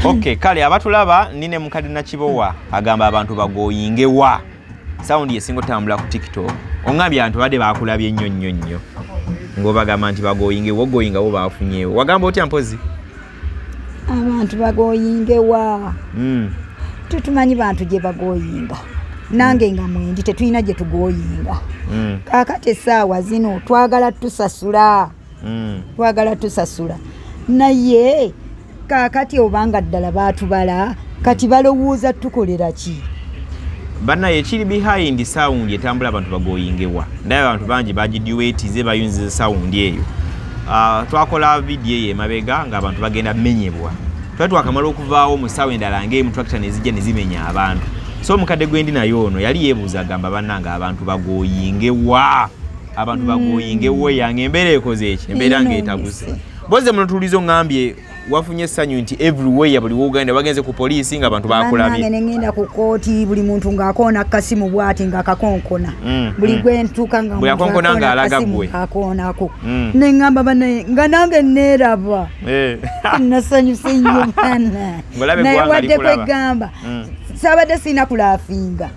Okay, kale abatulaba nine mukadde na kibowa agamba abantu bagoyingewa. Sound yesingo tambula ku TikTok. Ongambye abantu bade bakulabye nnyo. Ngobagamba nti bagoyinge wogoyinga bo bafunyewo. Wagamba otya mpozi? Abantu bagoyingewa. Tutumanyi bantu gye bagoyinga. Nange nga mwendi tetulina gye tugoyinga. Kakati essaawa zino twagala tusasula. Twagala tusasula. Naye kakati obanga ddala baatubala kati balowooza tukolera ki? Bana yekiri behind sound etambula abantu bagoyingewa. Ndaye abantu bangi bagiduetize bayunzize sound eyo. Twakola video ye mabega nga abantu bagenda menyebwa. Twakamala okuvaawo mu sawa endala ng'emu tractor nezijja nezimenya abantu. So mukadde gwendi nayo ono yali yeebuuza agamba bannanga abantu bagoyingewa. Abantu bagoyingewo yange embeera ekoze eki embeera ng'etaguse. Boze munotulizo ngambye wafunye essanyu nti everywhere buli wogenda bagenze ku poliisi nga abantu bakulabye. Nange ngenda ku kooti buli muntu ng'akoona kasimu bwati nga kakonkona. Buli gwentuka nga buli akonkona nga alaga gwe. Akoonako. Ne ngamba bane nga nange neeraba. Nasanyuse nnyo bana. Naye wadde kwegamba sabadde sina kulaafinga.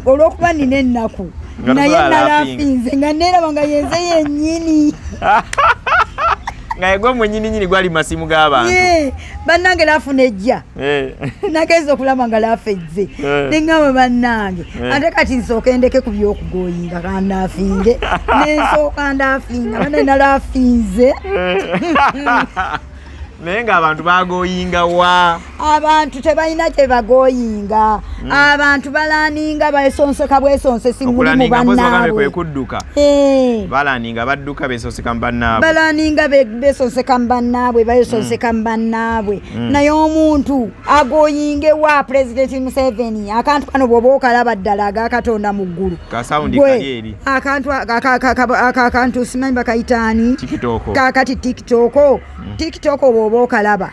Olw'okuba nina ennaku. Naye nalaafinze nga neeraba nga yenze yennyini. Ngaye mwenyini gwali masimu g'abantu. Bannange lafuna ejja. Nageeza okulaba nga lafezze. Nengamba bannange. Ate kati nsooka ndeke ku by'okugoyinga kanaafinge. Nensooka ndaafinga. Bana nalaafinze. Naye ng'abantu bagoyingawa. Abantu tebalina gye bagoyinga. Abantu balaaninga besonseka bwesonsesi muli mu bannaabwe. Kwe kudduka. Balaaninga badduka besonseka mu bannaabwe. Balaaninga besonseka mu bannaabwe besonseka mu bannaabwe. Naye omuntu agoyingewa President Museveni akantu kano bw'oba okalaba ddala agakatonda mu ggulu. Kasawundi kali eri. Akantu simanyi bakayitaani. TikTok. Kakati TikTok. TikTok oba okalaba.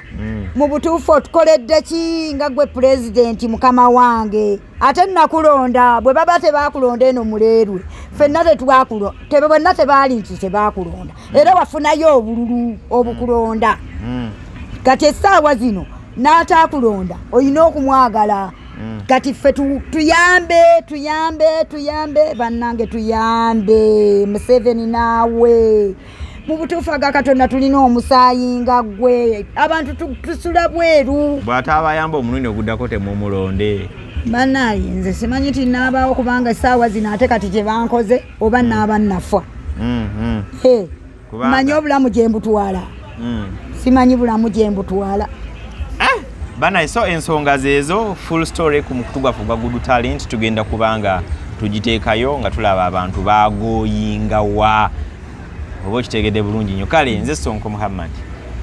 Mu butuufu otukoledde ki nga gwe President mukama wange. Ate nakulonda bwe baba tebakulonda eno muleerwe. Ffenna bonna tebaali nti tebakulonda. Era wafunayo obululu obukulonda. Kati essaawa zino n'ataakulonda olina okumwagala. Kati ffe tuyambe bannange tuyambe Museveni naawe. Mu butuufu aga Katonda tulina omusaayi nga gwe. Abantu tusula bweru. Bw'ataabayamba omulundi oguddako temumulonde. Bannaayi nze simanyi nti naabaawo kubanga essaawa zino ate kati gye bankoze oba naaba nafa. Manyi obulamu gye mbutwala. Simanyi bulamu gye mbutwala. Bana so ensonga zezo full story ku mukutugwafu gwa Good Talent tugenda kubanga tugiteekayo nga tulaba abantu bagoyingawa. Obo kitegedde bulungi nnyo. Kale nze Sonko Muhammad.